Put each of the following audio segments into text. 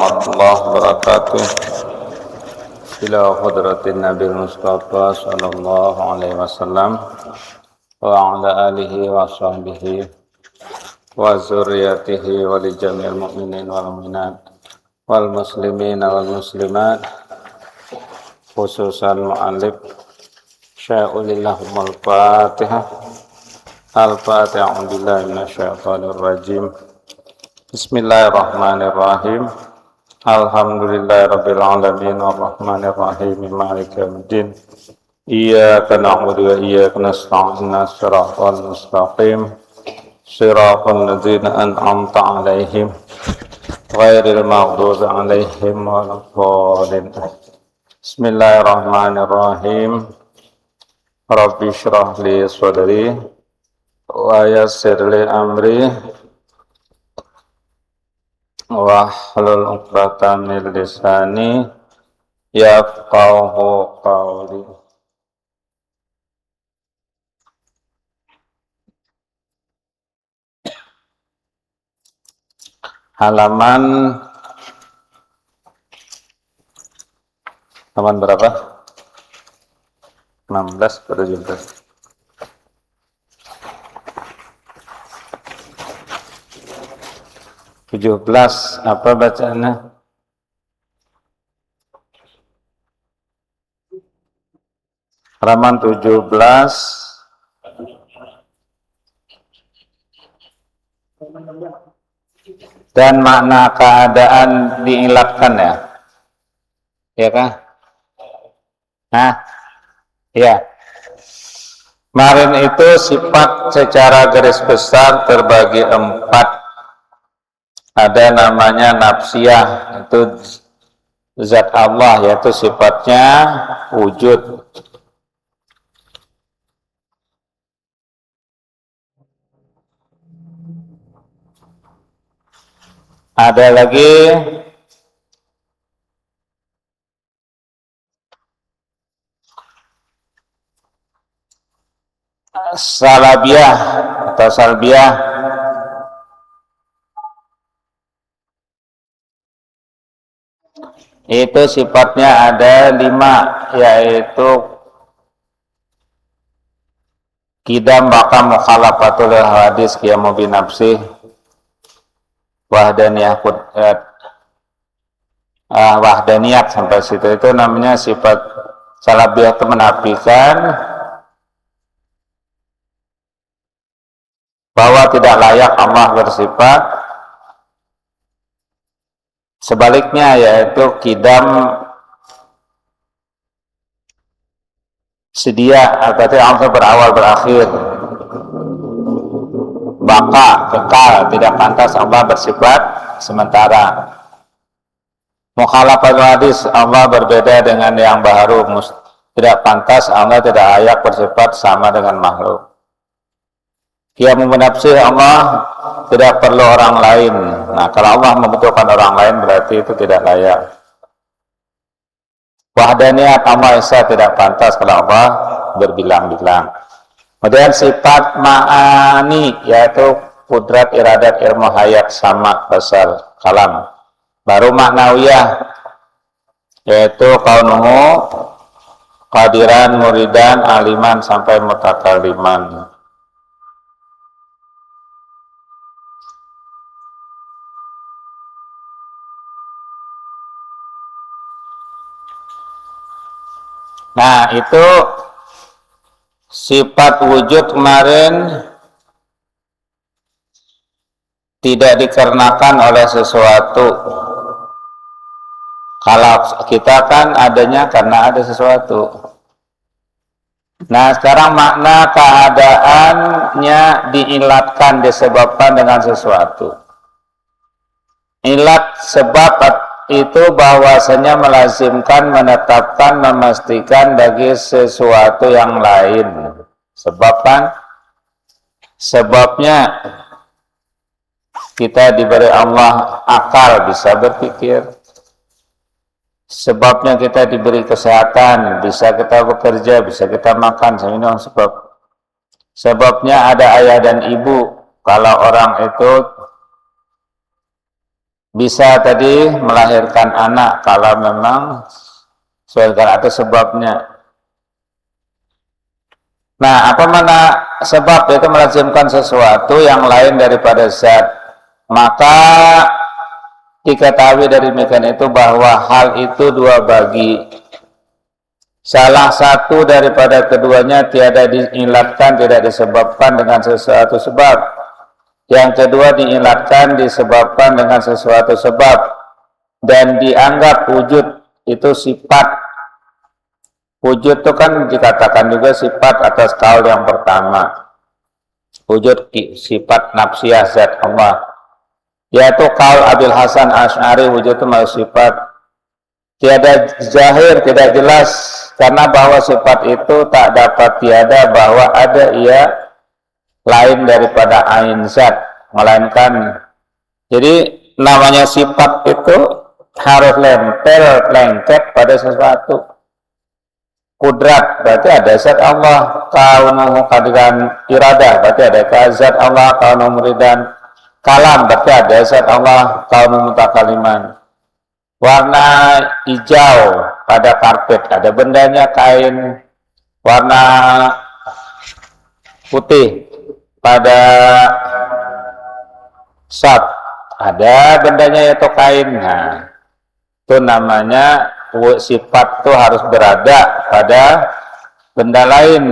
warahmatullahi wabarakatuh. Ila hadratin Nabi Mustafa sallallahu alaihi wasallam wa ala alihi wa sahbihi wa zurriyatihi wa li jami'il mu'minin wal mu'minat wal muslimin wal muslimat, khususan mu'alif sya'ulillahumul fatihah. Al-Fatihah. A'udzubillahi minasyaitonir rajim. Bismillahirrahmanirrahim. Alhamdulillahirabbil alamin arrahmanir rahim maliki yaumiddin. Iyyaka na'budu wa iyyaka nasta'in. Shiratal mustaqim. Shiratal ladzina an'amta 'alaihim ghairil maghdubi 'alaihim waladdallin. Bismillahirrahmanirrahim. Rabbi shrah li sadri wa yassir li amri wahlul 'uqdatam min lisani yafqahu qawli. Halaman berapa? 16 atau 17? 17, apa bacaannya? Halaman 17. Dan makna keadaan diilatkan ya? Ya kan? Nah, ya. Kemarin itu sifat secara garis besar terbagi 4. Ada namanya nafsiyah, itu zat Allah, yaitu sifatnya wujud. Ada lagi salabiyah atau salbiyah. Itu sifatnya ada 5, yaitu kidam, baka, mukhalafatul hadis, qiyamu bi nafsih, wahdaniyat sampai situ. Itu namanya sifat salabiyah, itu menafikan bahwa tidak layak Allah bersifat. Sebaliknya yaitu kidam sedia, berarti Allah berawal berakhir. Baka, kekal, tidak pantas Allah bersifat sementara. Mukhalafatul hadis, Allah berbeda dengan yang baru, tidak pantas Allah tidak layak bersifat sama dengan makhluk. Qiyamu bi nafsih, Allah tidak perlu orang lain. Nah, kalau Allah membutuhkan orang lain berarti itu tidak layak. Wahdaniyat, Allah Esa tidak pantas kalau Allah berbilang-bilang. Kemudian sifat ma'ani, yaitu kudrat, iradat, ilmu, hayat, sama, basar, kalam. Baru ma'nawiyah, yaitu kaunuhu qadiran, muridan, aliman, sampai mutakaliman. Nah, itu sifat wujud kemarin tidak dikarenakan oleh sesuatu. Kalau kita kan adanya karena ada sesuatu. Nah, sekarang makna keadaannya diilatkan, disebabkan dengan sesuatu. Ilat sebab itu bahwasanya melazimkan, menetapkan, memastikan bagi sesuatu yang lain. Sebab kan sebabnya kita diberi Allah akal, bisa berpikir. Sebabnya kita diberi kesehatan, bisa kita bekerja, bisa kita makan. Ini sebab. Sebabnya ada ayah dan ibu. Kalau orang itu bisa tadi melahirkan anak kalau memang sesuai atau sebabnya. Nah, apa mana sebab itu melazimkan sesuatu yang lain daripada zat? Maka diketahui dari demikian itu bahwa hal itu dua bagi. Salah satu daripada keduanya tiada diilatkan, tidak disebabkan dengan sesuatu sebab. Yang kedua diilatkan, disebabkan dengan sesuatu sebab. Dan dianggap wujud itu sifat. Wujud itu kan dikatakan juga sifat atas kaul yang pertama. Wujud sifat nafsiyah zat Allah. Yaitu kaul Abil Hasan Asy'ari, wujud itu sifat. Tiada zahir, tidak jelas. Karena bahwa sifat itu tak dapat tiada bahwa ada ia lain daripada ain zat. Melainkan. Jadi namanya sifat itu harus lengket pada sesuatu. Kudrat berarti ada zat Allah, kaunuhu kadiran iradah berarti ada zat Allah, kaunuhu muridan. Kalam berarti ada zat Allah, kaunuhu mutakaliman. Warna hijau pada karpet ada bendanya kain. Warna putih pada sat ada bendanya yaitu kain. Nah, itu namanya sifat itu harus berada pada benda lain.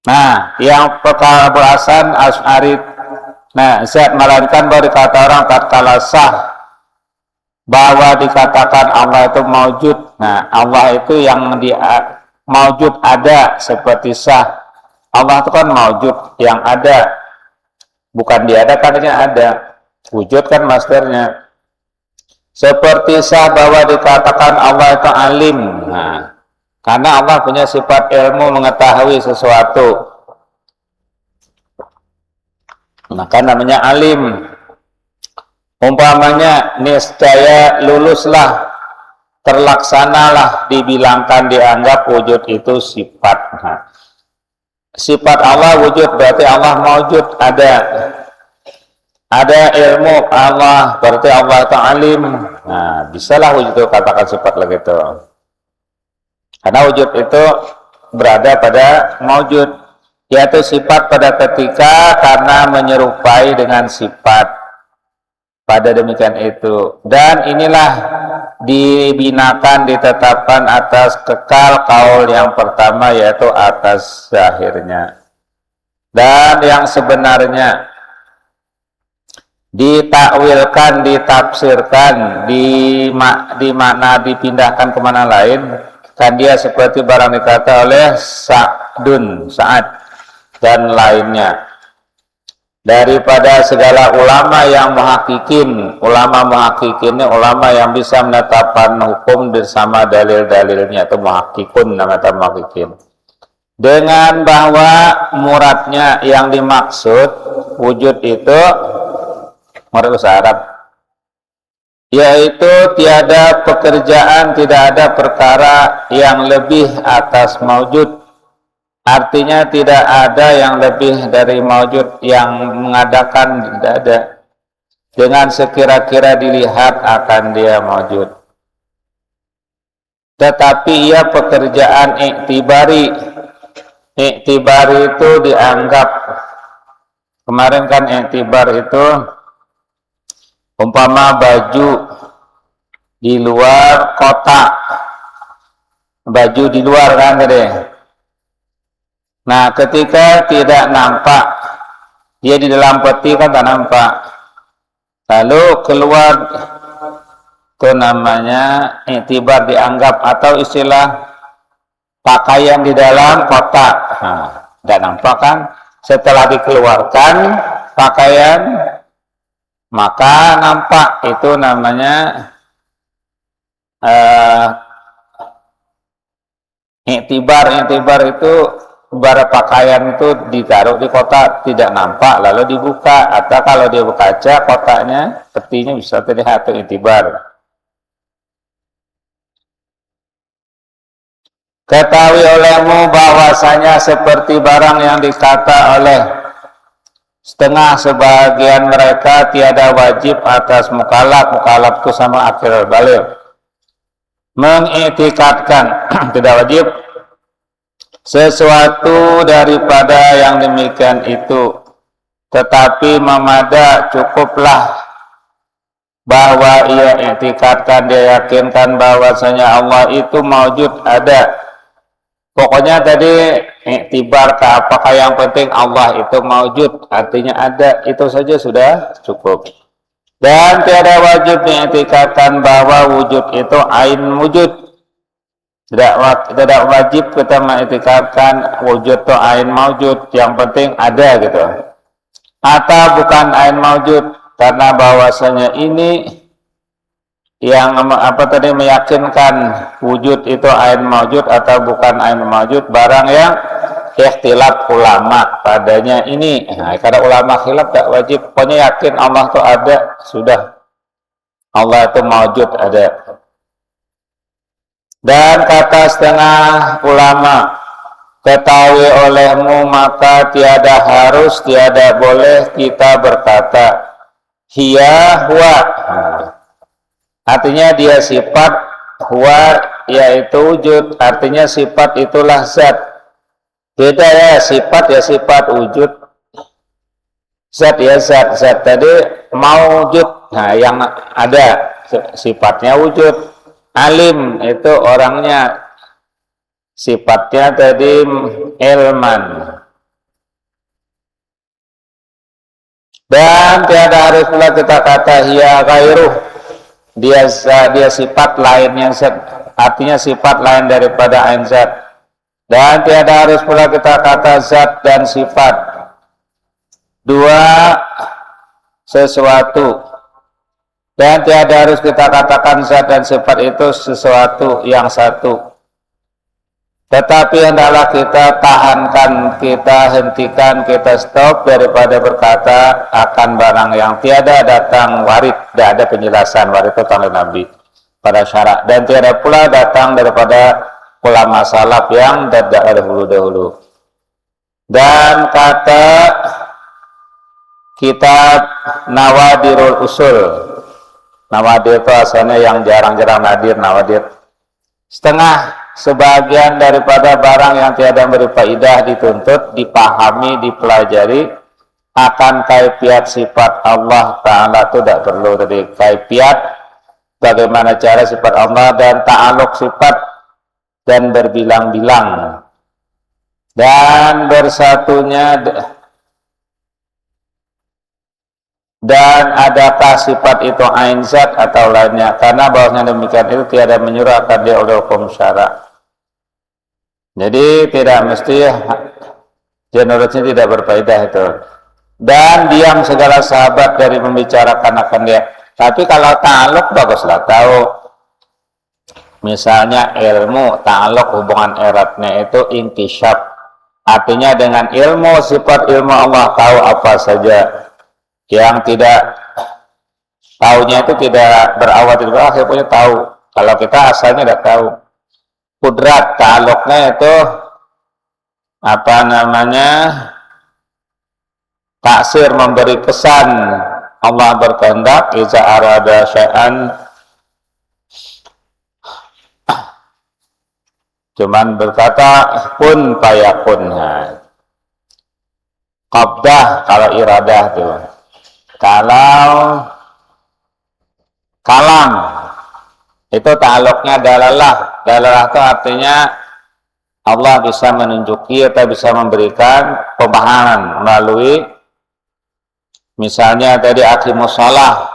Nah, yang perkara berasan Asy'ari, nah, zat melainkan baru dikata orang tatkala sah bahwa dikatakan Allah itu maujud. Nah, Allah itu yang maujud ada seperti sah. Allah itu kan maujud yang ada, bukan diadakannya ada. Wujud kan masternya. Seperti sah bahwa dikatakan Allah itu alim. Nah, karena Allah punya sifat ilmu mengetahui sesuatu. Maka namanya alim. Umpamanya niscaya luluslah, terlaksanalah, dibilangkan, dianggap wujud itu sifat. Nah, sifat Allah wujud berarti Allah maujud, ada. Ada ilmu Allah berarti Allah itu alim. Nah, bisalah wujud itu katakan sifat lagi itu. Karena wujud itu berada pada maujud, yaitu sifat pada ketika karena menyerupai dengan sifat. Pada demikian itu. Dan inilah dibinakan, ditetapkan atas kekal kaul yang pertama, yaitu atas zahirnya. Dan yang sebenarnya ditakwilkan, ditafsirkan, dimakna, dipindahkan kemana lain, kan dia seperti barang dikata oleh Sa'ad dan lainnya daripada segala ulama yang muhakkikin. Ulama muhakkikin ini ulama yang bisa menetapkan hukum bersama dalil-dalilnya, itu muhakkikun namanya muhakkikin, dengan bahwa muradnya yang dimaksud wujud itu menurut bahasa Arab yaitu tiada pekerjaan, tidak ada perkara yang lebih atas maujud. Artinya tidak ada yang lebih dari maujud yang mengadakan, tidak ada. Dengan sekira-kira dilihat akan dia maujud. Tetapi ia pekerjaan iktibari. Iktibari itu dianggap. Kemarin kan iktibar itu umpama baju di luar kotak, baju di luar kan tadi. Nah, ketika tidak nampak, dia di dalam peti kan tak nampak, lalu keluar, itu namanya iktibar dianggap, atau istilah pakaian di dalam kotak. Nah, tidak nampak kan, setelah dikeluarkan pakaian maka nampak, itu namanya iktibar. Iktibar itu bara pakaian itu ditaruh di kotak, tidak nampak, lalu dibuka, atau kalau dia berkaca kotaknya, petinya bisa terlihat, itu iktibar. Ketahui olehmu bahwasanya seperti barang yang dikata oleh setengah sebagian mereka tiada wajib atas mukallaf itu sama akhir balik mengiktikadkan tidak wajib sesuatu daripada yang demikian itu, tetapi memada cukuplah bahwa ia iktikadkan, dia yakinkan bahwasanya Allah itu maujud, ada. Pokoknya tadi iktibar ke apakah yang penting Allah itu maujud, artinya ada, itu saja sudah cukup. Dan tiada wajib diiktikadkan bahwa wujud itu ain wujud. Tidak wajib kita mengiktikadkan wujud itu ain maujud, yang penting ada gitu. Atau bukan ain maujud, karena bahwasanya ini yang meyakinkan wujud itu ain maujud atau bukan ain maujud, barang yang ikhtilaf ulama padanya ini. Nah, karena ulama khilaf tak wajib, pokoknya yakin Allah itu ada, sudah. Allah itu maujud, ada. Dan kata setengah ulama, ketahui olehmu maka tiada harus, tiada boleh kita berkata hiya huwa, artinya dia sifat, huwa yaitu wujud, artinya sifat itulah zat. Beda ya, sifat ya sifat, wujud zat ya zat. Zat tadi maujud, nah yang ada sifatnya wujud. Alim itu orangnya, sifatnya tadi ilman. Dan tiada harus pula kita kata hiya ghairuh, dia sifat lain yang zat, artinya sifat lain daripada ain zat. Dan tiada harus pula kita kata zat dan sifat, dua sesuatu. Dan tiada harus kita katakan zat dan sifat itu sesuatu yang satu. Tetapi hendaklah kita tahankan, kita hentikan, kita stop daripada berkata akan barang yang tiada datang warid, tidak ada penjelasan warid itu tentang Nabi pada syarak, dan tiada pula datang daripada ulama salaf yang dahulu. Dan kata kitab Nawadirul Usul, nawadir itu asalnya yang jarang-jarang nadir, nawadir. Setengah sebagian daripada barang yang tiada beri faidah dituntut, dipahami, dipelajari. Akan kaifiat sifat Allah Ta'ala itu tidak perlu. Tadi kaifiat, bagaimana cara sifat Allah, dan ta'aluk sifat, dan berbilang-bilang. Dan bersatunya, dan adakah sifat itu ain zat atau lainnya, karena bahwasanya demikian itu tiada menyuruh akan dia oleh hukum syarak. Jadi tidak mesti generosnya tidak berfaedah itu. Dan diam segala sahabat dari membicarakan akan dia. Tapi kalau ta'aluk baguslah tahu. Misalnya ilmu ta'aluk, hubungan eratnya itu intisyaf, artinya dengan ilmu, sifat ilmu Allah tahu apa saja. Yang tidak tahunya itu tidak berawal dari akhir punya tahu. Kalau kita asalnya tidak tahu. Kudrat ta'aluknya itu apa namanya, taksir, memberi kesan. Allah berkehendak, iza arada syai'an, cuman berkata kun fayakun. Qabdah kalau iradah tuh. Kalau kalam itu ta'aluknya dalalah. Dalalah itu artinya Allah bisa menunjuki atau bisa memberikan pemahaman melalui, misalnya tadi aqimus shalah,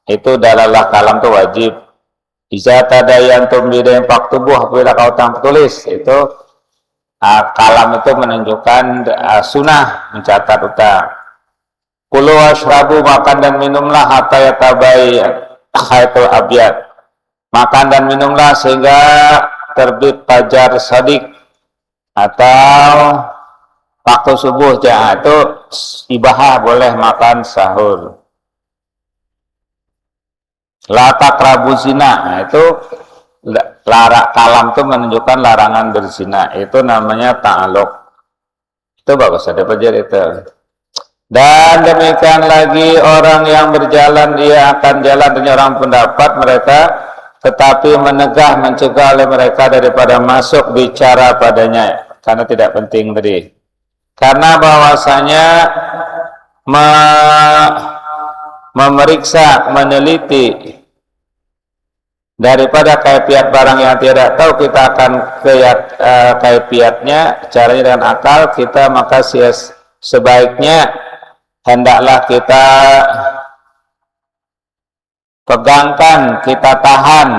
itu dalalah kalam itu wajib. Iza tadayantum bidain faktubuh, apabila kau tulis, itu kalam itu menunjukkan sunnah, mencatat utang. Kulu washrabu, makan dan minumlah, hatta yatabayyan khaitul abyad, makan dan minumlah sehingga terbit fajar shadiq, atau waktu subuh, ya itu ibahah, boleh makan sahur. La taqrabu zina, nah itu kalam itu menunjukkan larangan berzina, itu namanya ta'aluk. Itu bagus, ada pelajari itu. Dan demikian lagi orang yang berjalan, dia akan jalan dengan orang pendapat mereka, tetapi mencegah oleh mereka daripada masuk bicara padanya, karena tidak penting tadi. Karena bahwasanya memeriksa, meneliti daripada kaifiat barang yang tidak tahu, kita akan kaifiatnya, caranya dengan akal kita, maka sebaiknya hendaklah kita pegangkan, kita tahan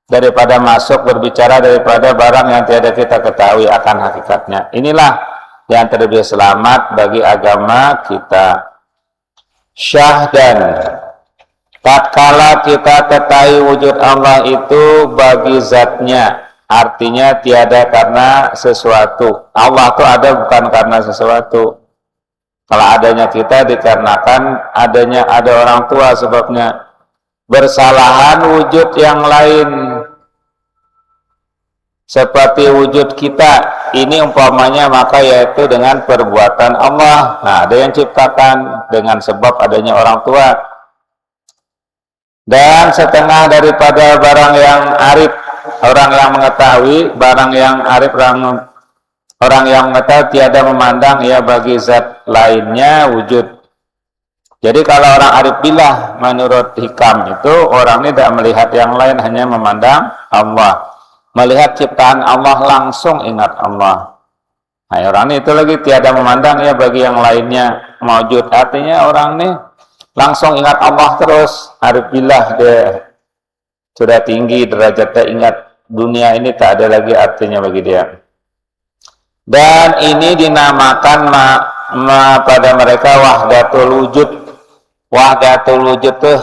daripada masuk berbicara daripada barang yang tidak kita ketahui akan hakikatnya. Inilah yang terlebih selamat bagi agama kita. Syahdan, tatkala kita ketahui wujud Allah itu bagi zatnya, artinya tiada karena sesuatu. Allah itu ada bukan karena sesuatu. Kalau adanya kita dikarenakan ada orang tua sebabnya. Bersalahan wujud yang lain seperti wujud kita ini umpamanya, maka yaitu dengan perbuatan Allah. Nah, ada yang ciptakan dengan sebab adanya orang tua. Dan setengah daripada barang yang arif, orang yang mengetahui, barang yang arif, orang yang mengetahui tiada memandang ya bagi zat lainnya wujud. Jadi kalau orang arif billah menurut hikam itu, orang ini tidak melihat yang lain, hanya memandang Allah. Melihat ciptaan Allah langsung ingat Allah. Nah, orang ini itu lagi tiada memandang ya bagi yang lainnya wujud. Artinya orang ini langsung ingat Allah terus. Arif billah, dia sudah tinggi derajatnya, ingat dunia ini tak ada lagi artinya bagi dia. Dan ini dinamakan pada mereka wahdatul wujud. Wahdatul wujud tuh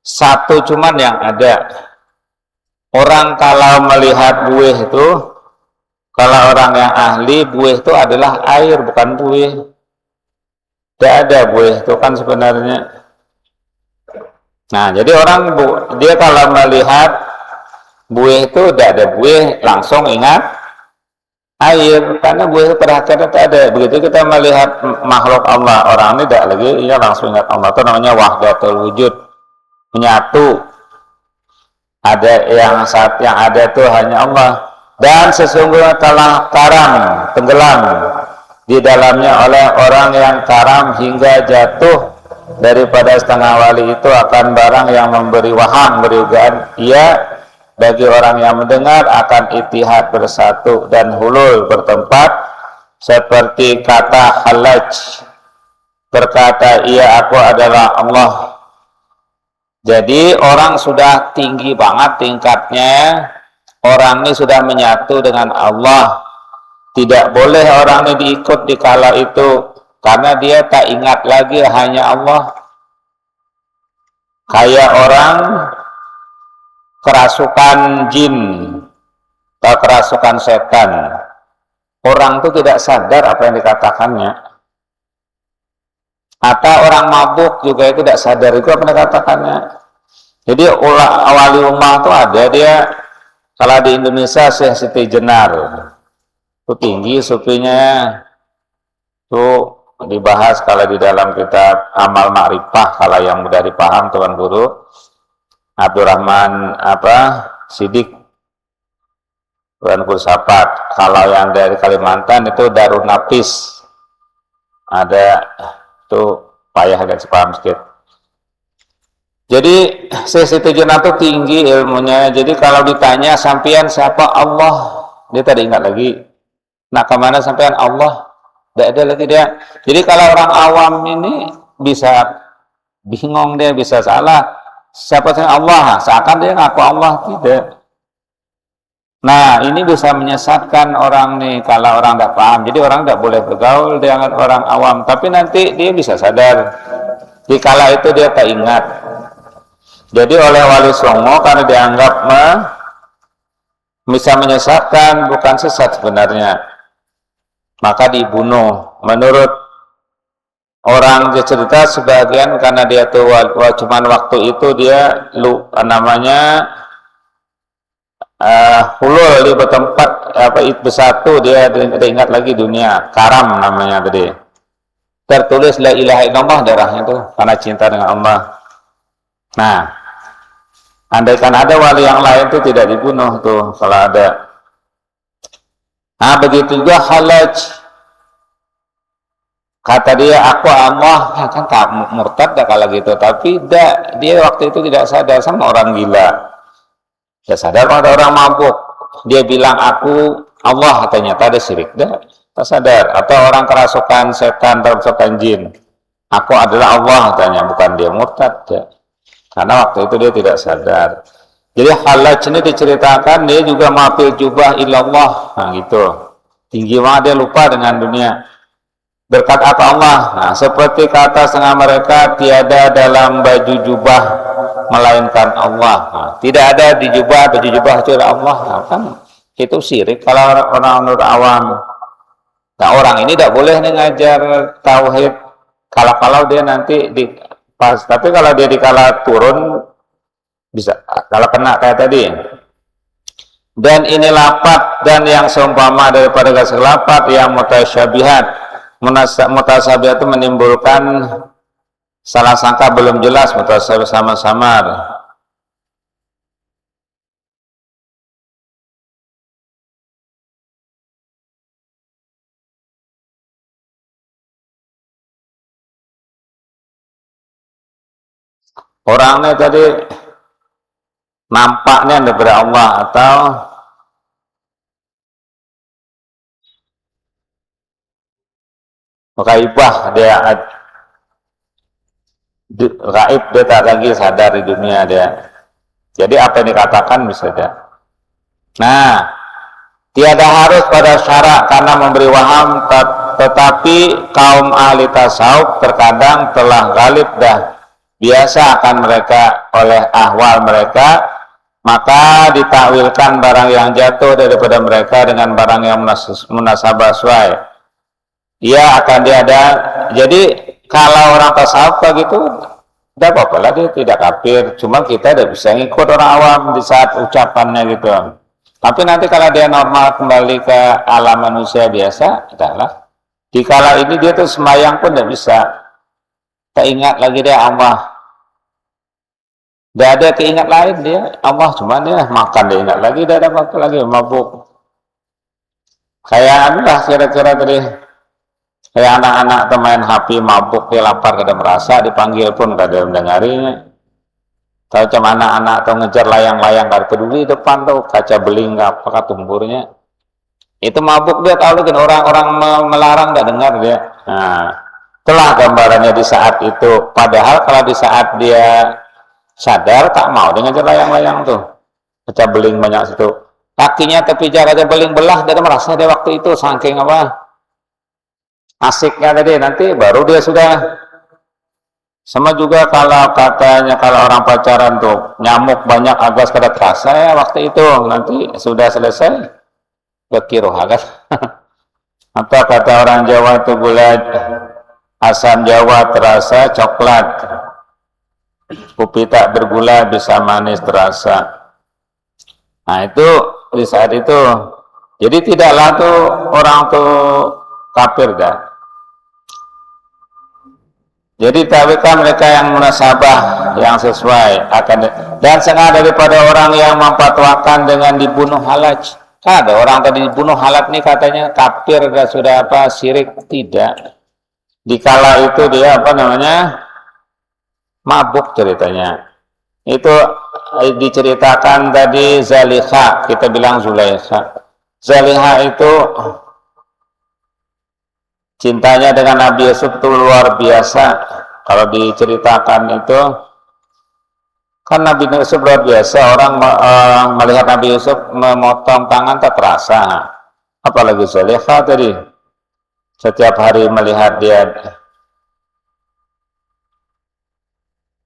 satu cuman yang ada. Orang kalau melihat buih itu, kalau orang yang ahli, buih itu adalah air, bukan buih. Tidak ada buih itu kan sebenarnya. Nah, jadi orang dia kalau melihat buih itu tidak ada buih, langsung ingat air, karena buih pada hakikatnya tak ada. Begitu kita melihat makhluk Allah, orang ini tidak lagi, ia langsung ingat Allah. Itu namanya wahdatul wujud, menyatu. Ada yang ada itu hanya Allah. Dan sesungguhnya telah karam, tenggelam di dalamnya oleh orang yang karam hingga jatuh daripada setengah wali itu akan barang yang memberi waham, beriugaan ia bagi orang yang mendengar akan itihad bersatu dan hulul bertempat, seperti kata halaj, berkata ia aku adalah Allah. Jadi orang sudah tinggi banget tingkatnya, orang ini sudah menyatu dengan Allah. Tidak boleh orang ini diikut di kala itu, karena dia tak ingat lagi hanya Allah. Kayak orang kerasukan jin atau kerasukan setan, orang itu tidak sadar apa yang dikatakannya. Atau orang mabuk juga itu tidak sadar itu apa yang dikatakannya. Jadi wali ummah itu ada, dia kalau di Indonesia Syekh Siti Jenar itu tinggi sufinya, itu dibahas kalau di dalam kitab Amal Ma'rifah, kalau yang mudah dipaham Tuan Guru Abdurrahman Sidik, Tuan Guru Sapat. Kalau yang dari Kalimantan itu Darun Nafis, ada itu payah agak sepaham sedikit. Jadi Siti Jenar itu tinggi ilmunya. Jadi kalau ditanya sampean siapa Allah, dia tidak ingat lagi. Nah, kemana sampean Allah? Tidak ada lagi dia. Jadi kalau orang awam ini bisa bingung, dia bisa salah. Siapa sih Allah? Seakan dia ngaku Allah, tidak. Nah, ini bisa menyesatkan orang nih kalau orang tidak paham. Jadi orang tidak boleh bergaul dengan orang awam. Tapi nanti dia bisa sadar. Di kala itu dia tak ingat. Jadi oleh Wali Songo karena dianggap bisa menyesatkan, bukan sesat sebenarnya, maka dibunuh. Menurut orang dia cerita sebagian karena dia tuh cuman waktu itu dia hulul di bertempat bersatu, dia ingat lagi dunia karam namanya tadi. tertulis la ilaha illallah darahnya itu karena cinta dengan Allah. Nah, andaikan ada wali yang lain itu tidak dibunuh tuh kalau ada. Nah, begitu juga halaj. Kata dia, aku Allah, ya kan tak murtad dah kalau gitu. Tapi dia waktu itu tidak sadar sama orang gila. Dia sadar pada orang mabuk. Dia bilang aku Allah, ternyata ada syirik. Dah, tak sadar. Atau orang kerasukan setan, kerasukan jin. Aku adalah Allah, katanya, bukan dia murtad. Ya. Karena waktu itu dia tidak sadar. Jadi halaj ini diceritakan dia juga mafil jubah ilallah. Nah gitu. Tinggi banget dia lupa dengan dunia. Berkat apa Allah? Nah, seperti kata setengah mereka, tiada dalam baju jubah melainkan Allah. Nah, tidak ada di jubah, baju jubah itu Allah. Nah, kan itu syirik kalau orang awam. Nah, orang ini tidak boleh ngajar tauhid. Kalau dia nanti tapi kalau dia dikala turun bisa. Kalau kena kayak tadi. Dan ini lapat dan yang seumpama daripada gasal lapat yang mutasyabihat. Mutasabihat itu menimbulkan salah sangka belum jelas, mutasabihat samar-samar. Orangnya tadi nampaknya daripada Allah atau gaibah, dia gaib, dia tak lagi sadar di dunia dia. Jadi apa yang dikatakan bisa saja. Nah, tiada harus pada syarak karena memberi waham, tetapi kaum ahli tasawuf terkadang telah galib dah biasa akan mereka oleh ahwal mereka, maka ditakwilkan barang yang jatuh daripada mereka dengan barang yang munasabah sesuai. Ia akan diada. Jadi kalau orang tasawuf begitu, tidak apa-apa lah, dia tidak kafir. Cuma kita tidak bisa ngikut orang awam di saat ucapannya gitu. Tapi nanti kalau dia normal kembali ke alam manusia biasa, adalah di kala ini dia tuh sembahyang pun tidak bisa. Tak ingat lagi dia Allah. Tidak ada keingat lain dia Allah, cuma dia makan dia ingat lagi, tidak ada apa-apa lagi, mabuk. Kayak adalah kira-kira tadi. Kayak anak-anak main HP mabuk, dia lapar, kada merasa, dipanggil pun kada mendengarinya. Tahu cuma anak-anak atau ngejar layang-layang, kada peduli depan tuh kaca beling apa tumburnya. Itu mabuk dia, tahu lagi orang-orang melarang tidak dengar dia. Nah, itulah gambarannya di saat itu. Padahal kalau di saat dia sadar tak mau dia ngejar layang-layang tuh. Kaca beling banyak situ. Kakinya terpijar kaca beling belah, dia merasa dia waktu itu saking apa? Asiknya tadi, nanti baru dia sudah. Sama juga kalau katanya kalau orang pacaran tuh nyamuk banyak agas kada terasa ya waktu itu, nanti sudah selesai bekiroh kan. Apa kata orang Jawa itu, gula asam Jawa terasa coklat, kopi tak bergula bisa manis terasa. Nah itu di saat itu, jadi tidaklah tuh orang tuh kafir dah. Jadi tawikan mereka yang munasabah, yang sesuai akan, dan setengah daripada orang yang memfatwakan dengan dibunuh halaj. Ada orang tadi dibunuh halaj nih katanya kafir dan sudah apa syirik, tidak. Dikala itu dia apa namanya mabuk ceritanya. Itu diceritakan tadi Zaliha, kita bilang Zulaikha. Zaliha itu cintanya dengan Nabi Yusuf itu luar biasa. Kalau diceritakan itu kan Nabi Yusuf luar biasa. Orang melihat Nabi Yusuf memotong tangan tak terasa. Apalagi Zulaikha tadi, setiap hari melihat dia.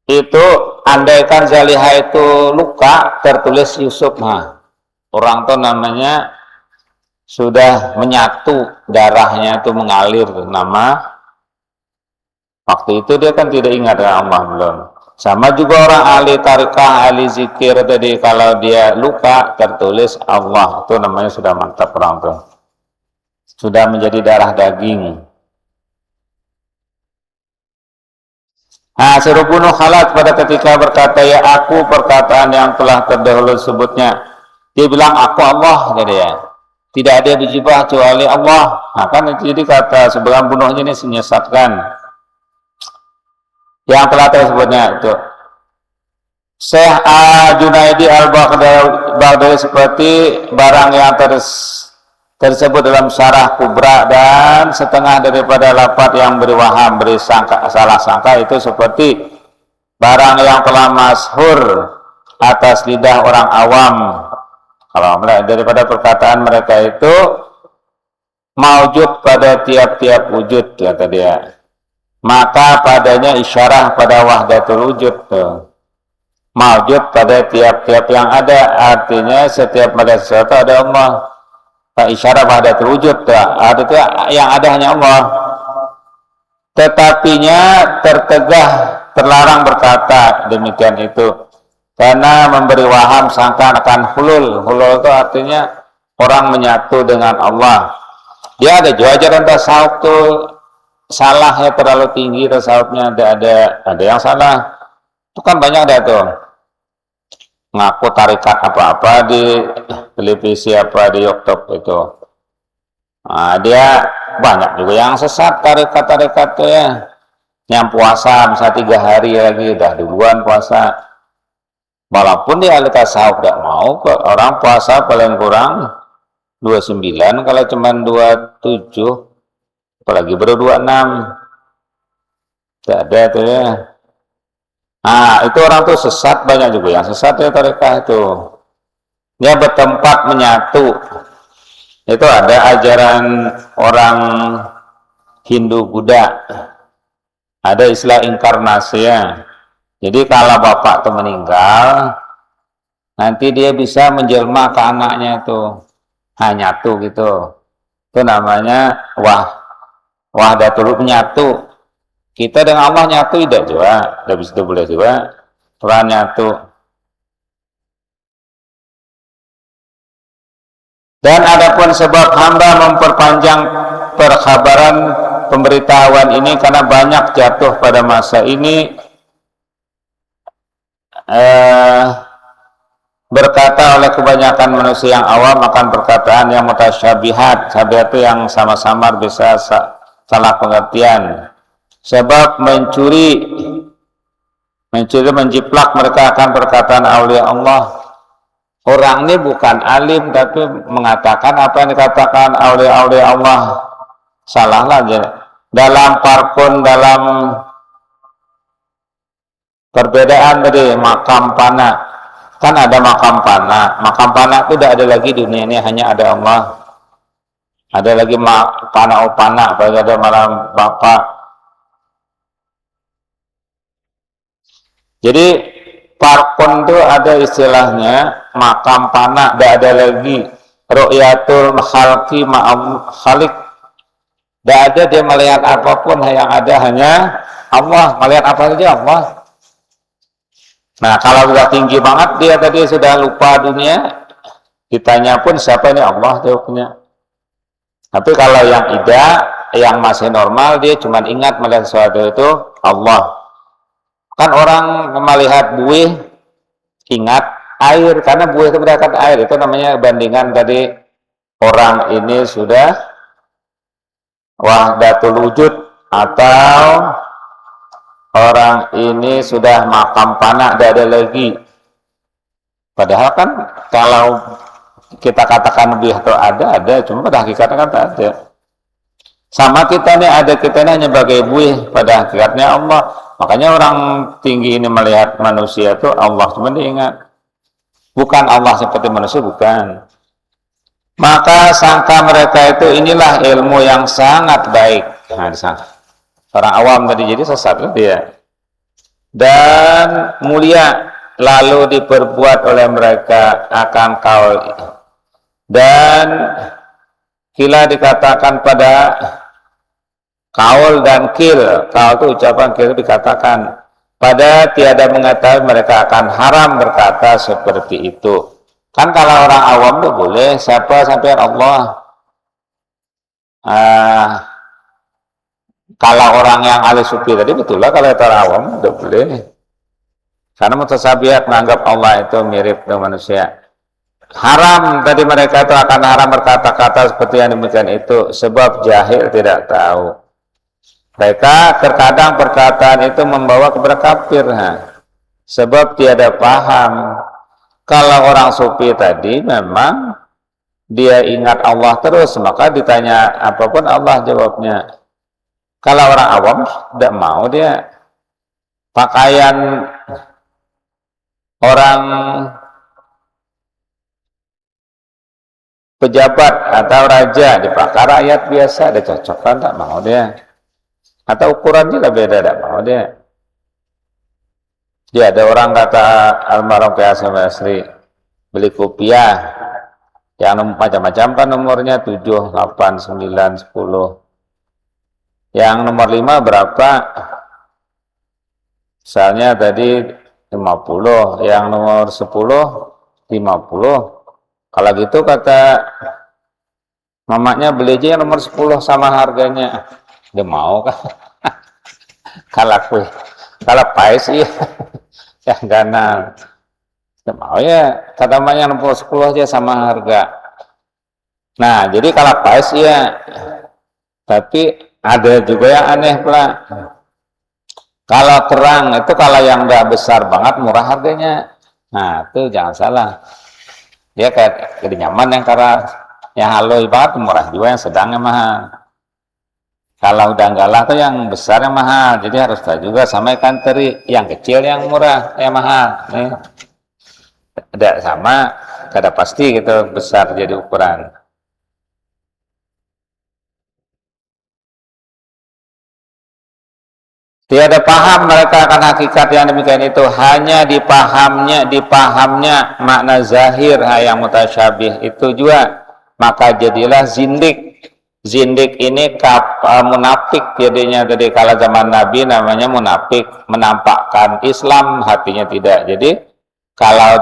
Itu andaikan Zaliha itu luka, tertulis Yusuf. Nah, orang tuh namanya sudah menyatu, darahnya itu mengalir nama. Waktu itu dia kan tidak ingat Allah belum. Sama juga orang ahli tarikah, ahli zikir tadi, kalau dia luka tertulis Allah, itu namanya sudah mantap orang tuh. Sudah menjadi darah daging. Suruh bunuh Khalat pada ketika berkata, ya aku perkataan yang telah terdahulu sebutnya. Dia bilang, aku Allah, jadi ya. Tidak ada yang dijibah kecuali Allah. Kan itu jadi kata sebelum bunuhnya ini menyesatkan. Yang telah tersebutnya itu. Syekh Junaidi al-Baghdadi seperti barang yang tersebut dalam syarah kubra, dan setengah daripada lafaz yang beri waham, beri salah sangka itu seperti barang yang telah masyhur atas lidah orang awam. Kalau daripada perkataan mereka itu maujud pada tiap-tiap wujud, kata dia, maka padanya isyarah pada wahdatul wujud tuh. Maujud pada tiap-tiap yang ada, artinya setiap pada sesuatu ada Allah. Isyarah wahdatul wujud tuh, artinya yang ada hanya Allah. Tetapinya tertegah, terlarang berkata demikian itu, karena memberi waham sangka akan hulul. Hulul itu artinya orang menyatu dengan Allah. Dia ada juga ajaran tasawuf tuh salahnya terlalu tinggi, tasawufnya ada yang salah. Itu kan banyak ada tuh ngaku tarikat apa-apa di televisi apa di YouTube itu. Dia banyak juga yang sesat tarikat tuh ya. Yang puasa bisa 3 hari lagi udah duluan puasa. Walaupun dia ahli tasawuf tidak mau kok, orang puasa paling kurang 29, kalau cuma 27 apalagi baru 26. Tidak ada tuh ya. Itu orang tuh sesat, banyak juga yang sesat ya tarekat itu. Dia bertempat menyatu. Itu ada ajaran orang Hindu Buddha. Ada istilah inkarnasi ya. Jadi kalau bapak itu meninggal, nanti dia bisa menjelma ke anaknya itu. Nyatu gitu. Itu namanya wahdatul menyatu. Kita dengan Allah nyatu tidak juga, tidak bisa boleh juga. Orang nyatu. Dan adapun sebab hamba memperpanjang perkhabaran pemberitahuan ini karena banyak jatuh pada masa ini berkata oleh kebanyakan manusia yang awam akan perkataan yang mutasyabihat. Syabihat itu yang sama-sama bisa salah pengertian. Sebab menjiplak mereka akan perkataan aulia Allah. Orang ini bukan alim tapi mengatakan apa yang dikatakan aulia Allah. Salahlah aja. Dalam parpun, dalam perbedaan dari makam pana. Kan ada makam pana. Makam pana itu tidak ada lagi di dunia ini, hanya ada Allah. Ada lagi pana, apalagi ada malam bapak. Jadi parpun itu ada istilahnya makam pana, tidak ada lagi ru'yatul khalqi ma'am khaliq. Tidak ada dia melihat apapun, yang ada hanya Allah. Melihat apa saja Allah. Nah kalau sudah tinggi banget dia tadi sudah lupa dunia, ditanya pun siapa ini Allah jawabnya. Tapi kalau yang tidak, yang masih normal, dia cuma ingat melihat sesuatu itu Allah. Kan orang melihat buih ingat air, karena buih itu berangkat air. Itu namanya bandingan tadi, orang ini sudah wahdatul wujud atau orang ini sudah makam pana, tidak ada lagi. Padahal kan kalau kita katakan buih itu ada, cuma pada hakikatnya kan tak ada. Sama kita nih, ada kita ini hanya bagai buih, pada hakikatnya Allah. Makanya orang tinggi ini melihat manusia itu Allah, cuma diingat. Bukan Allah seperti manusia, bukan. Maka sangka mereka itu inilah ilmu yang sangat baik. Orang awam tadi jadi sesat dia. Dan mulia lalu diperbuat oleh mereka akan kaul. Dan kila dikatakan pada kaul dan kil. Kaul itu ucapan, kil dikatakan pada tiada mengetahui mereka akan haram berkata seperti itu. Kan kalau orang awam itu boleh, siapa sampai Allah. Kalau orang yang ahli sufi tadi betul lah, kalau orang awam udah boleh. Karena mutasyabihat menganggap Allah itu mirip dengan manusia. Haram tadi mereka itu akan haram berkata-kata seperti yang demikian itu sebab jahil tidak tahu. Mereka terkadang perkataan itu membawa kepada kafir, sebab tiada paham. Kalau orang sufi tadi memang dia ingat Allah terus, maka ditanya apapun Allah jawabnya. Kalau orang awam tidak mau, dia pakaian orang pejabat atau raja dipakai rakyat biasa, dia cocok kan, tak mau dia. Atau ukuran juga beda, tak mau dia. Dia ada orang kata almarhum Hasan Basri beli kopiah yang macam-macam kan nomornya 7, 8, 9, 10. Yang nomor 5 berapa? Misalnya tadi 50, yang nomor 10 50. Kalau gitu kata mamanya beli aja yang nomor 10 sama harganya. Dia mau kan? Kalau pai sih ya ganan. Dia mau ya, kata mamanya nomor 10 aja sama harga. Nah, jadi kalau pai sih ya. Tapi ada juga yang aneh pula. Kalau kerang itu kalau yang udah besar banget murah harganya. Nah, itu jangan salah. Dia kayak jadi nyaman yang karena yang halus banget murah juga, yang sedang yang mahal. Kalau udah enggak lah tuh yang besar yang mahal. Jadi harus tahu juga sama ikan teri, yang kecil yang murah, yang mahal. Nih. Tidak sama, tidak pasti gitu besar jadi ukuran. Tiada paham mereka akan hakikat yang demikian itu, hanya dipahamnya makna zahir yang mutasyabih itu juga, maka jadilah zindik. Zindik ini munafik jadinya. Tadi kalau zaman Nabi namanya munafik, menampakkan Islam, hatinya tidak. Jadi kalau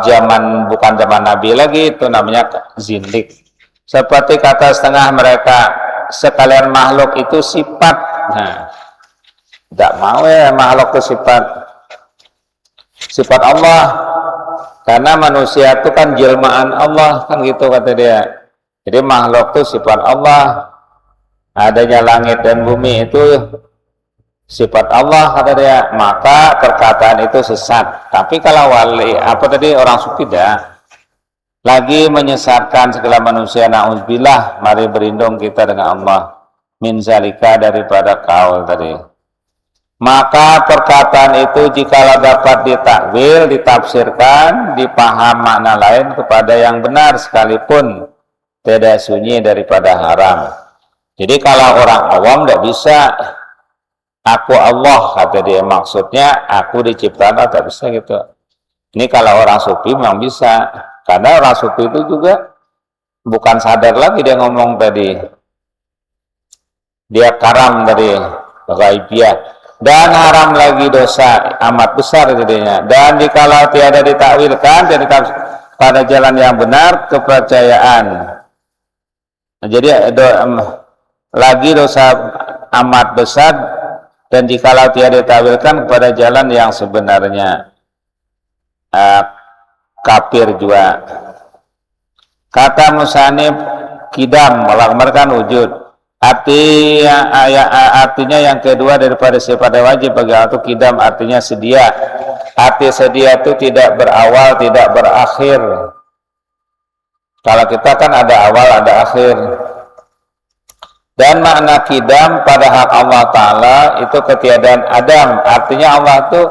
bukan zaman Nabi lagi itu namanya zindik. Seperti kata setengah mereka, sekalian makhluk itu sifat. Nah, tidak mau ya makhluk itu sifat Allah, karena manusia itu kan jelmaan Allah, kan gitu kata dia. Jadi makhluk itu sifat Allah, adanya langit dan bumi itu sifat Allah kata dia, maka perkataan itu sesat. Tapi kalau orang sufi tidak lagi menyesatkan segala manusia, na'udzubillah, mari berlindung kita dengan Allah min zalika, daripada kaul tadi. Maka perkataan itu jikalau dapat ditakwil, ditafsirkan, dipaham makna lain kepada yang benar sekalipun tidak sunyi daripada haram. Jadi kalau orang awam tidak bisa, aku Allah kata dia, maksudnya aku diciptakan, tak bisa gitu. Ini kalau orang sufi memang bisa, karena orang sufi itu juga bukan sadar lagi dia ngomong tadi, dia karam tadi, ghaibiyah. Dan haram lagi dosa amat besar jadinya. Dan jikalau tiada ditakwilkan, jadi pada jalan yang benar kepercayaan. Jadi lagi dosa amat besar, dan jikalau tiada ditakwilkan kepada jalan yang sebenarnya, kafir juga. Kata musanif kidam melamarkan wujud. Artinya yang kedua daripada sifat wajib bagi Allah itu kidam, artinya sedia. Arti sedia itu tidak berawal, tidak berakhir. Kalau kita kan ada awal, ada akhir. Dan makna kidam pada hak Allah Ta'ala itu ketiadaan Adam. Artinya Allah itu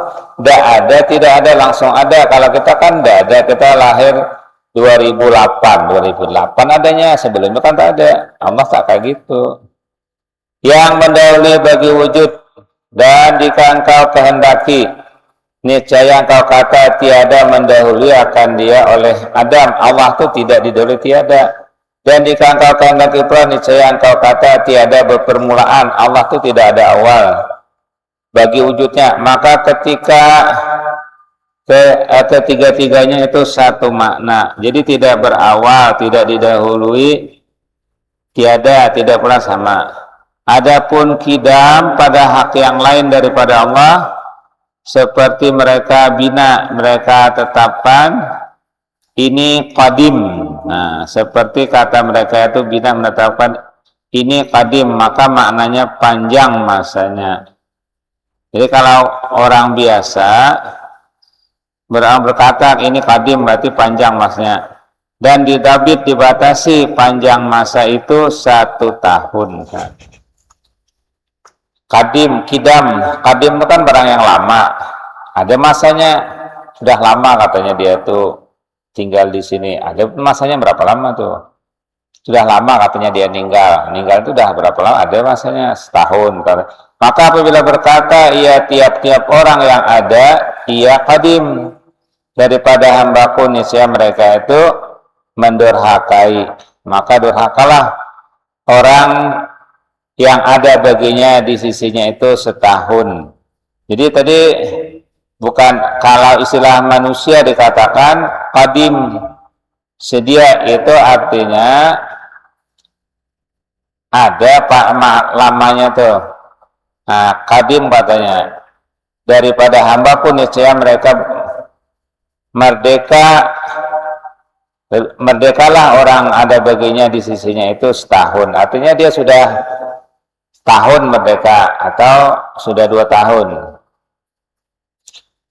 tidak ada, langsung ada. Kalau kita kan tidak ada, kita lahir 2008 adanya, sebelumnya kan tak ada. Allah tak kayak gitu. Yang mendahului bagi wujud, dan jika engkau kehendaki, niscaya engkau kata tiada mendahului akan dia oleh Adam. Allah itu tidak didahului tiada. Dan jika engkau kehendaki pula, niscaya engkau kata tiada berpermulaan. Allah itu tidak ada awal bagi wujudnya. Maka ketika ketiga-tiganya itu satu makna. Jadi tidak berawal, tidak didahului, tiada, tidak pernah sama. Adapun kidam pada hak yang lain daripada Allah, seperti mereka bina, mereka tetapkan, ini qadim. Nah, seperti kata mereka itu bina menetapkan ini qadim, maka maknanya panjang masanya. Jadi kalau orang biasa berkata ini qadim berarti panjang masanya. Dan di David dibatasi panjang masa itu 1 tahun. Qadim, kidam, qadim itu kan barang yang lama. Ada masanya, sudah lama katanya dia tuh tinggal di sini. Ada masanya berapa lama tuh? Sudah lama katanya dia meninggal itu udah berapa lama? Ada masanya setahun. Maka apabila berkata ia tiap-tiap orang yang ada, ia qadim, daripada hambaku niscaya mereka itu mendurhakai, maka durhakalah orang yang ada baginya di sisinya itu setahun. Jadi tadi bukan, kalau istilah manusia dikatakan qadim, sedia, itu artinya ada pak lamanya tuh. Nah, qadim katanya, daripada hamba pun niscaya mereka merdekalah orang ada baginya di sisinya itu setahun. Artinya dia sudah tahun merdeka atau sudah 2 tahun.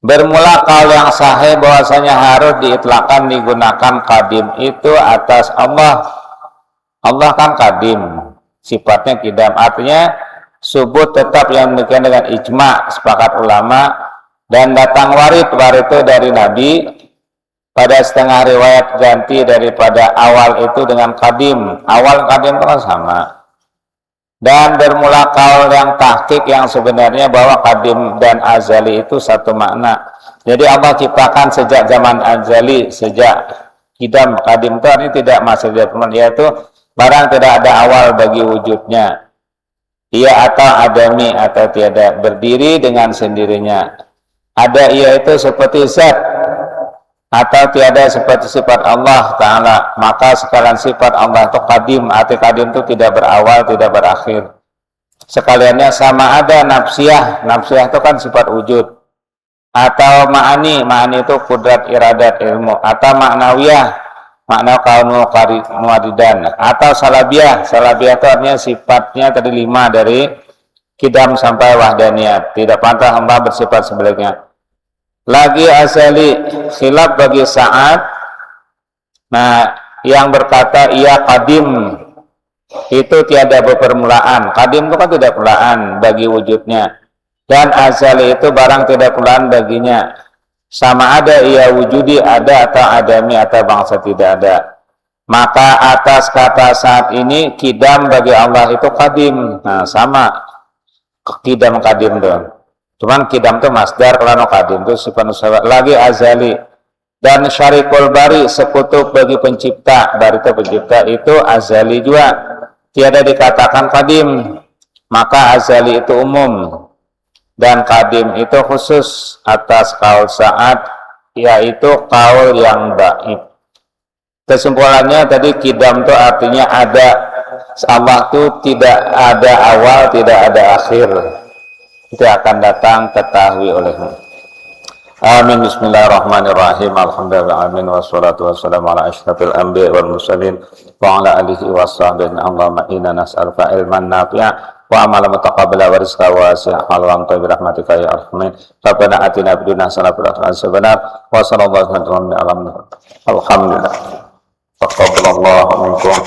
Bermula kaul yang sahih bahwasanya harus diitlakkan digunakan qadim itu atas Allah. Allah kan qadim, sifatnya kidam. Artinya subut tetap yang demikian dengan ijma, sepakat ulama, dan datang warid itu dari Nabi. Pada setengah riwayat ganti daripada awal itu dengan qadim. Awal qadim itu kan sama. Dan bermula kaul yang tahqiq yang sebenarnya bahwa qadim dan azali itu satu makna. Jadi Allah ciptakan sejak zaman azali, sejak kidam. Qadim itu artinya tidak masih zaman, yaitu barang tidak ada awal bagi wujudnya. Ia atau adami atau tiada, berdiri dengan sendirinya. Ada ia itu seperti zat atau tiada seperti sifat Allah Ta'ala. Maka sekalian sifat Allah itu qadim. Arti qadim itu tidak berawal, tidak berakhir. Sekaliannya sama ada nafsiyah. Nafsiyah itu kan sifat wujud. Atau ma'ani. Ma'ani itu kudrat, iradat, ilmu. Atau ma'nawiyah. Makna kaunu muadidan. Atau salabiyah. Salabiyah itu artinya sifatnya tadi 5 dari kidam sampai wahdaniyat. Tidak pantas hamba bersifat sebaliknya. Lagi asali khilaf bagi Sa'ad. Nah, yang berkata ia qadim itu tiada berpermulaan. Qadim itu kan tidak permulaan bagi wujudnya. Dan azali itu barang tidak permulaan baginya. Sama ada ia wujudi, ada atau adami atau bangsa tidak ada. Maka atas kata saat ini kidam bagi Allah itu qadim. Nah, sama kidam qadim itu. Cuman kidam itu masdar, kalau qadim itu sifat nusawat. Lagi azali. Dan syarikul bari, sekutu bagi pencipta. Bari itu pencipta, itu azali juga. Tiada dikatakan qadim. Maka azali itu umum. Dan qadim itu khusus atas kaul Sa'ad, yaitu kaul yang dhaif. Kesimpulannya tadi kidam itu artinya ada. Allah itu tidak ada awal, tidak ada akhir. Itu akan datang ketahui olehmu. Amin. Bismillahirrahmanirrahim. Alhamdulillah. Amin. Wassalatu wassalamu ala asyrafil anbiya wal mursalin wa ala alihi washabbihi. Allahumma inna nas'aluka ilman nafi'a wa amalan mutaqabbala wa rizqan wasi'a wa bi rahmatika ya arhamar. Rabbana atina fid dunya hasanatan wa sallallahu alaihi wa sallam. Alhamdulillah. Taqabbalallahu minkum.